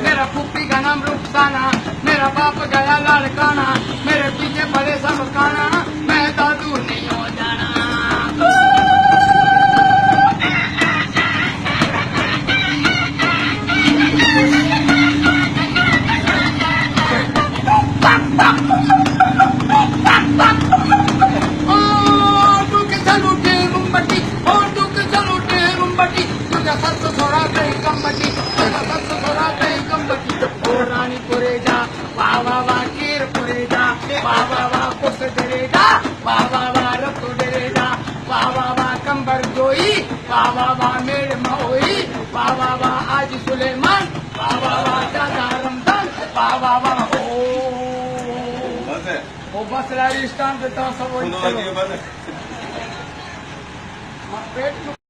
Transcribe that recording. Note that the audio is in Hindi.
मेरा फूफी का नाम रुखसाना, मेरा बाप गया लाड़काना, मेरे पीछे पड़े सब काना, मैं दादू नहीं हो जाना। कंबर जोई वाह वाह वाह मेरे मोई वाह वाह वाह आज सुलेमान वाह वाह वाह दादा रमजान वाह वाह वाह ओ बस राजस्थान के तो सब